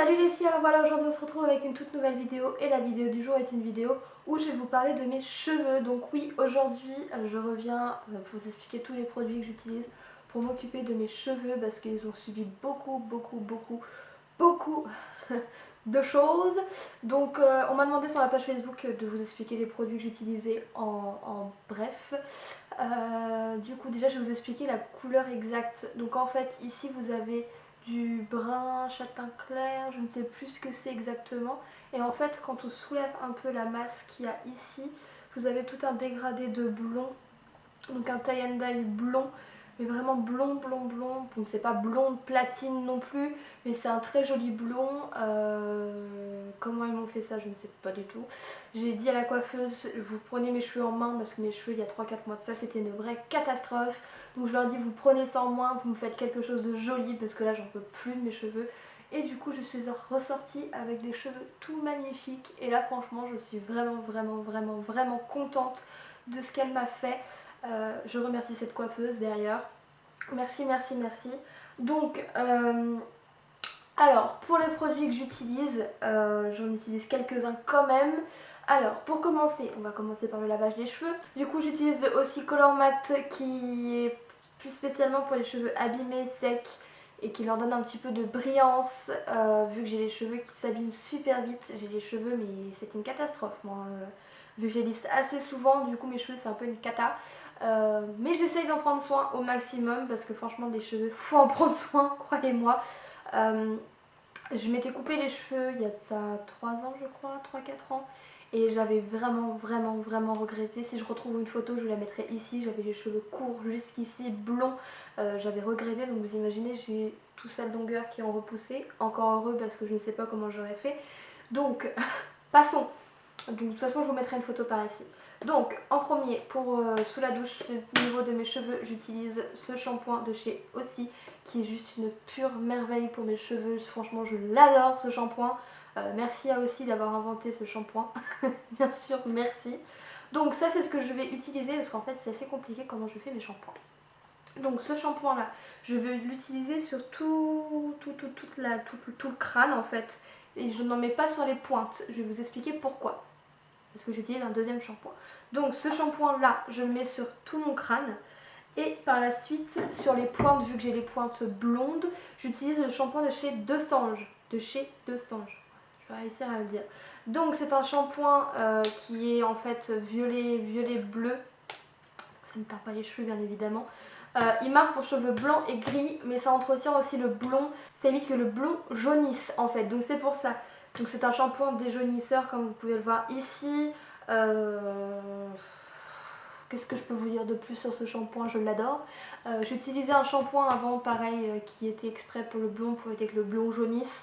Salut les filles, alors voilà, aujourd'hui on se retrouve avec une toute nouvelle vidéo et la vidéo du jour est une vidéo où je vais vous parler de mes cheveux. Donc oui, aujourd'hui je reviens pour vous expliquer tous les produits que j'utilise pour m'occuper de mes cheveux parce qu'ils ont subi beaucoup de choses. Donc on m'a demandé sur la page Facebook de vous expliquer les produits que j'utilisais en bref. Du coup déjà je vais vous expliquer la couleur exacte. Donc en fait ici vous avez du brun châtain clair, je ne sais plus ce que c'est exactement. Et en fait quand on soulève un peu la masse qu'il y a ici, vous avez tout un dégradé de blond, donc un tie and dye blond, mais vraiment blond. Donc c'est pas blonde platine non plus, mais c'est un très joli blond. Comment ils m'ont fait ça, je ne sais pas du tout. J'ai dit à la coiffeuse, vous prenez mes cheveux en main parce que mes cheveux il y a 3-4 mois de ça c'était une vraie catastrophe. Donc je leur dis vous prenez ça en main, vous me faites quelque chose de joli parce que là j'en peux plus de mes cheveux. Et du coup je suis ressortie avec des cheveux tout magnifiques. Et là franchement je suis vraiment contente de ce qu'elle m'a fait. Je remercie cette coiffeuse derrière. Merci. Donc, alors, pour les produits que j'utilise, j'en utilise quelques-uns quand même. Alors, pour commencer, on va commencer par le lavage des cheveux. Du coup, j'utilise le Aussie Color Matte qui est plus spécialement pour les cheveux abîmés, secs et qui leur donne un petit peu de brillance, vu que j'ai les cheveux qui s'abîment super vite. J'ai les cheveux, mais c'est une catastrophe, moi. Vu que je les lisse assez souvent, du coup mes cheveux c'est un peu une cata. Mais j'essaye d'en prendre soin au maximum parce que franchement des cheveux, faut en prendre soin, croyez-moi. Je m'étais coupé les cheveux il y a de ça 3 ans je crois, 3-4 ans. Et j'avais vraiment regretté. Si je retrouve une photo, je la mettrai ici. J'avais les cheveux courts jusqu'ici, blonds. J'avais regretté, donc vous imaginez, j'ai tout ça de longueur qui ont repoussé. Encore heureux parce que je ne sais pas comment j'aurais fait. Donc, passons. Donc de toute façon je vous mettrai une photo par ici. Donc en premier pour sous la douche au niveau de mes cheveux j'utilise ce shampoing de chez Aussie qui est juste une pure merveille pour mes cheveux. Franchement je l'adore ce shampoing. Merci à Aussie d'avoir inventé ce shampoing. Bien sûr merci. Donc ça c'est ce que je vais utiliser parce qu'en fait c'est assez compliqué comment je fais mes shampoings. Donc ce shampoing là je vais l'utiliser sur tout le crâne en fait. Et je n'en mets pas sur les pointes. Je vais vous expliquer pourquoi. Parce que j'utilise un deuxième shampoing. Donc ce shampoing là je le mets sur tout mon crâne. Et par la suite sur les pointes, vu que j'ai les pointes blondes, j'utilise le shampoing de chez Deux Sanges. Je vais réussir à le dire. Donc c'est un shampoing qui est en fait violet bleu. Ça ne teint pas les cheveux bien évidemment. Il marque pour cheveux blancs et gris, mais ça entretient aussi le blond. Ça évite que le blond jaunisse en fait, donc c'est pour ça. Donc c'est un shampoing déjaunisseur comme vous pouvez le voir ici. Qu'est-ce que je peux vous dire de plus sur ce shampoing, je l'adore. J'utilisais un shampoing avant pareil qui était exprès pour le blond, pour éviter que le blond jaunisse,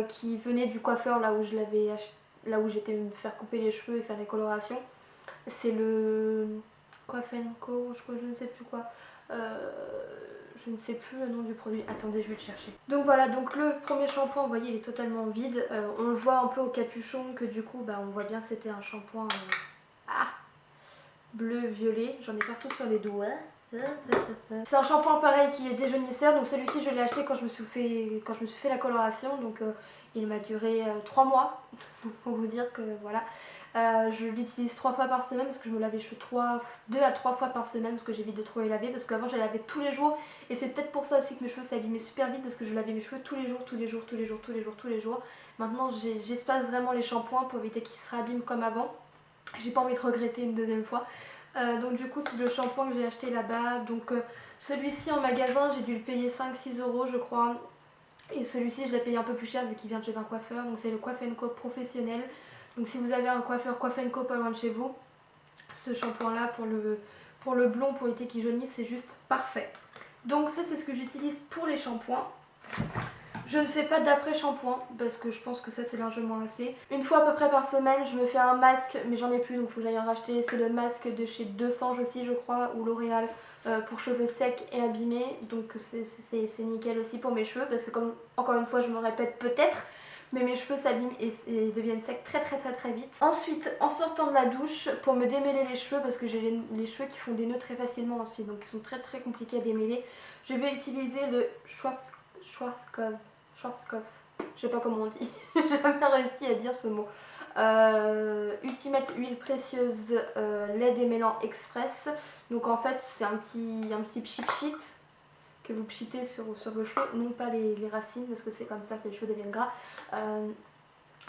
qui venait du coiffeur là où je l'avais acheté, là où j'étais me faire couper les cheveux et faire les colorations. C'est le Coiff & Co, je ne sais plus quoi. Je ne sais plus le nom du produit. Attendez, je vais le chercher. Donc voilà, donc le premier shampoing, vous voyez, il est totalement vide. On le voit un peu au capuchon que du coup, on voit bien que c'était un shampoing bleu-violet. J'en ai partout sur les doigts. C'est un shampoing pareil qui est déjaunisseur. Donc celui-ci, je l'ai acheté quand je me suis fait la coloration. Donc il m'a duré 3 mois. Donc pour vous dire que voilà. Je l'utilise 3 fois par semaine parce que je me lave les cheveux 2 à 3 fois par semaine parce que j'évite de trop les laver, parce qu'avant je les lavais tous les jours et c'est peut-être pour ça aussi que mes cheveux s'abîmaient super vite parce que je lavais mes cheveux tous les jours. Maintenant j'espace vraiment les shampoings pour éviter qu'ils se réabîment comme avant. J'ai pas envie de regretter une deuxième fois. Donc du coup c'est le shampoing que j'ai acheté là-bas. Donc celui-ci en magasin j'ai dû le payer 5-6 euros je crois. Et celui-ci je l'ai payé un peu plus cher vu qu'il vient de chez un coiffeur. Donc c'est le Coiff & Co professionnel. Donc si vous avez un coiffeur Coiff & Co pas loin de chez vous, ce shampoing là pour le blond, pour l'été qui jaunisse, c'est juste parfait. Donc ça c'est ce que j'utilise pour les shampoings. Je ne fais pas d'après-shampoing parce que je pense que ça c'est largement assez. Une fois à peu près par semaine je me fais un masque, mais j'en ai plus donc il faut que j'aille en racheter. C'est le masque de chez Deux Sanges aussi je crois, ou L'Oréal, pour cheveux secs et abîmés. Donc c'est nickel aussi pour mes cheveux parce que comme encore une fois je me répète peut-être, mais mes cheveux s'abîment et deviennent secs très vite. Ensuite, en sortant de la douche, pour me démêler les cheveux, parce que j'ai les cheveux qui font des nœuds très facilement aussi, donc ils sont très compliqués à démêler, je vais utiliser le Schwarzkopf. je sais pas comment on dit, j'ai jamais réussi à dire ce mot. Ultimate huile précieuse lait démêlant express. Donc en fait c'est un petit pchit que vous pchitez sur vos cheveux, non pas les racines parce que c'est comme ça que les cheveux deviennent gras.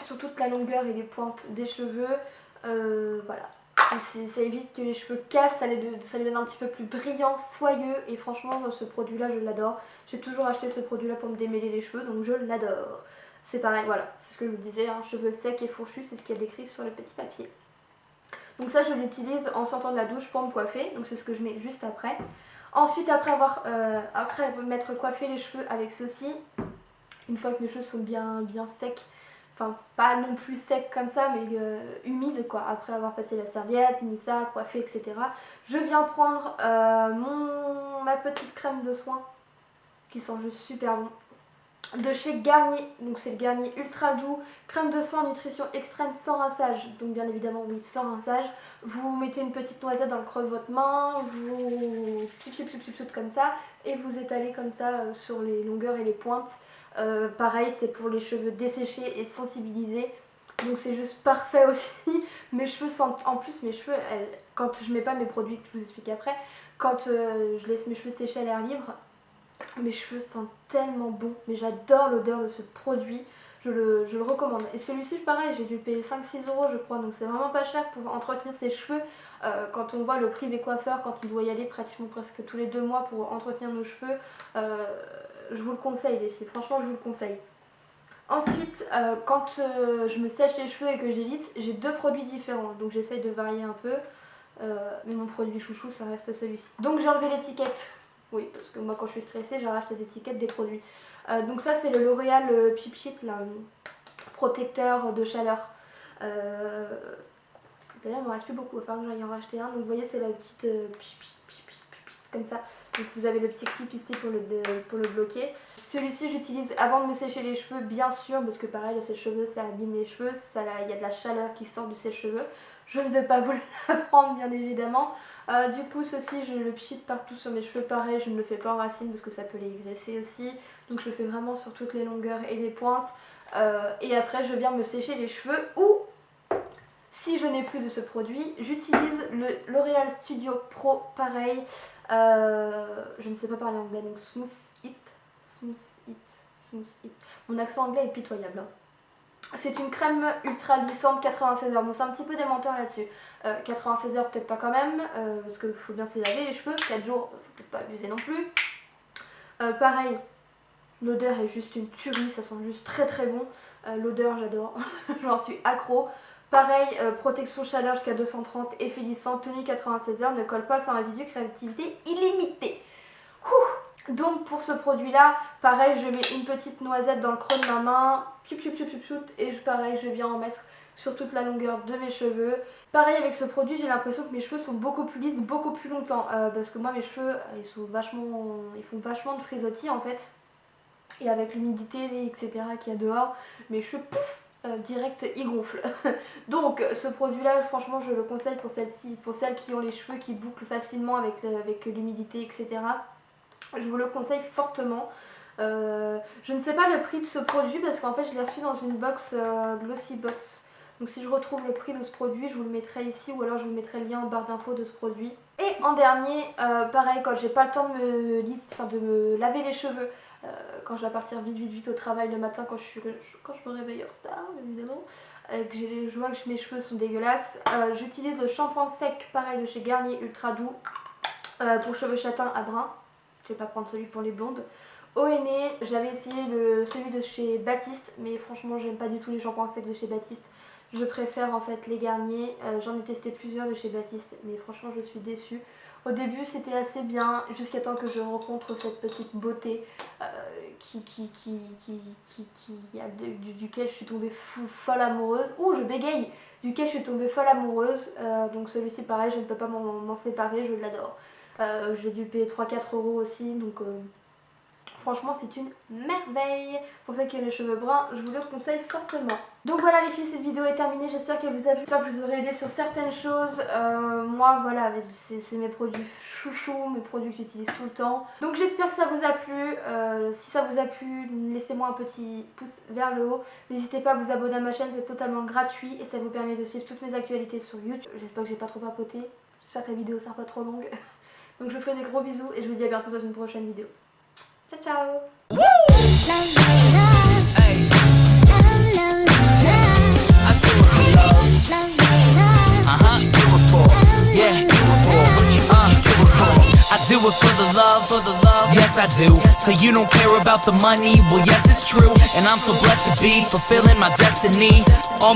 Sur toute la longueur et les pointes des cheveux, voilà. Ça évite que les cheveux cassent, ça les donne un petit peu plus brillants, soyeux, et franchement ce produit là je l'adore. J'ai toujours acheté ce produit là pour me démêler les cheveux, donc je l'adore. C'est pareil, voilà, c'est ce que je vous disais, hein, cheveux secs et fourchus, c'est ce qu'il y a décrit sur le petit papier. Donc ça je l'utilise en sortant de la douche pour me coiffer, donc c'est ce que je mets juste après. Ensuite après m'être coiffé les cheveux avec ceci, une fois que mes cheveux sont bien secs, enfin pas non plus secs comme ça mais humides quoi, après avoir passé la serviette, mis ça, coiffé, etc. Je viens prendre ma petite crème de soin qui sent juste super bon de chez Garnier, donc c'est le Garnier Ultra Doux, crème de soin nutrition extrême sans rinçage, donc bien évidemment oui sans rinçage. Vous mettez une petite noisette dans le creux de votre main, vous pip comme ça et vous étalez comme ça sur les longueurs et les pointes. Pareil c'est pour les cheveux desséchés et sensibilisés, donc c'est juste parfait aussi. Mes cheveux sentent, en plus mes cheveux, quand je mets pas mes produits que je vous explique après, quand je laisse mes cheveux sécher à l'air libre, mes cheveux sentent tellement bon, mais j'adore l'odeur de ce produit, je le recommande. Et celui-ci pareil, j'ai dû payer 5-6 euros je crois, donc c'est vraiment pas cher pour entretenir ses cheveux. Quand on voit le prix des coiffeurs, quand on doit y aller pratiquement presque tous les 2 mois pour entretenir nos cheveux, je vous le conseille les filles, franchement je vous le conseille. Ensuite, quand je me sèche les cheveux et que je les lisse, j'ai 2 produits différents, donc j'essaye de varier un peu, mais mon produit chouchou ça reste celui-ci. Donc j'ai enlevé l'étiquette. Oui, parce que moi quand je suis stressée, j'arrache les étiquettes des produits. Donc ça c'est le L'Oréal Pip Sheet, là, protecteur de chaleur. D'ailleurs il me reste plus beaucoup, il va falloir que j'aille en racheter un. Donc vous voyez c'est la petite comme ça. Donc vous avez le petit clip ici pour le bloquer. Celui-ci j'utilise avant de me sécher les cheveux bien sûr, parce que pareil le sèche-cheveux ça abîme les cheveux, il y a de la chaleur qui sort du sèche-cheveux. Je ne vais pas vous l'apprendre bien évidemment. Du coup ceci je le pchite partout sur mes cheveux, pareil je ne le fais pas en racine parce que ça peut les graisser aussi. Donc je le fais vraiment sur toutes les longueurs et les pointes. Et après je viens me sécher les cheveux, ou si je n'ai plus de ce produit, j'utilise le L'Oréal Studio Pro, pareil. Je ne sais pas parler anglais, donc Smooth It. Mon accent anglais est pitoyable. C'est une crème ultra lissante 96 heures. Bon, c'est un petit peu des menteurs là-dessus. 96 heures, peut-être pas quand même, parce qu'il faut bien se laver les cheveux. 4 jours, faut peut-être pas abuser non plus. Pareil, l'odeur est juste une tuerie, ça sent juste très très bon. L'odeur, j'adore, j'en suis accro. Pareil, protection chaleur jusqu'à 230, effet lissant, tenue 96 heures, ne colle pas sans résidu, créativité illimitée. Donc pour ce produit là, pareil je mets une petite noisette dans le creux de ma main, et pareil je viens en mettre sur toute la longueur de mes cheveux. Pareil avec ce produit j'ai l'impression que mes cheveux sont beaucoup plus lisses, beaucoup plus longtemps, parce que moi mes cheveux ils font vachement de frisottis en fait. Et avec l'humidité etc qu'il y a dehors, mes cheveux direct ils gonflent. Donc ce produit là franchement je le conseille pour celles qui ont les cheveux qui bouclent facilement avec l'humidité etc. Je vous le conseille fortement. Je ne sais pas le prix de ce produit parce qu'en fait je l'ai reçu dans une box Glossy Box. Donc si je retrouve le prix de ce produit, je vous le mettrai ici ou alors je vous mettrai le lien en barre d'infos de ce produit. Et en dernier, pareil, quand j'ai pas le temps de me laver les cheveux, quand je dois partir vite au travail le matin, quand je me réveille en retard évidemment, que je vois que mes cheveux sont dégueulasses, j'utilise le shampoing sec, pareil de chez Garnier Ultra Doux, pour cheveux châtains à brun. Je vais pas prendre celui pour les blondes. Au henné, j'avais essayé celui de chez Baptiste, mais franchement j'aime pas du tout les shampoings secs de chez Baptiste. Je préfère en fait les Garnier. J'en ai testé plusieurs de chez Baptiste, mais franchement je suis déçue. Au début c'était assez bien, jusqu'à temps que je rencontre cette petite beauté duquel je suis tombée folle amoureuse. Ouh, je bégaye! Duquel je suis tombée folle amoureuse. Donc celui-ci pareil, je ne peux pas m'en séparer, je l'adore. J'ai dû payer 3-4 euros aussi, donc Franchement c'est une merveille. Pour celles qui ont les cheveux bruns, je vous le conseille fortement. Donc voilà les filles, cette vidéo est terminée. J'espère qu'elle vous a plu, j'espère que je vous aurai aidé sur certaines choses. Moi voilà, c'est mes produits chouchous, mes produits que j'utilise tout le temps. Donc j'espère que ça vous a plu. Si ça vous a plu, laissez-moi un petit pouce vers le haut. N'hésitez pas à vous abonner à ma chaîne, c'est totalement gratuit et ça vous permet de suivre toutes mes actualités sur YouTube. J'espère que j'ai pas trop papoté. J'espère que la vidéo sera pas trop longue. Donc je vous fais des gros bisous et je vous dis à bientôt dans une prochaine vidéo. Ciao ciao. I do it for the love, yes I do. So you don't care about the money, well yes it's true. And I'm so blessed to be fulfilling my destiny. All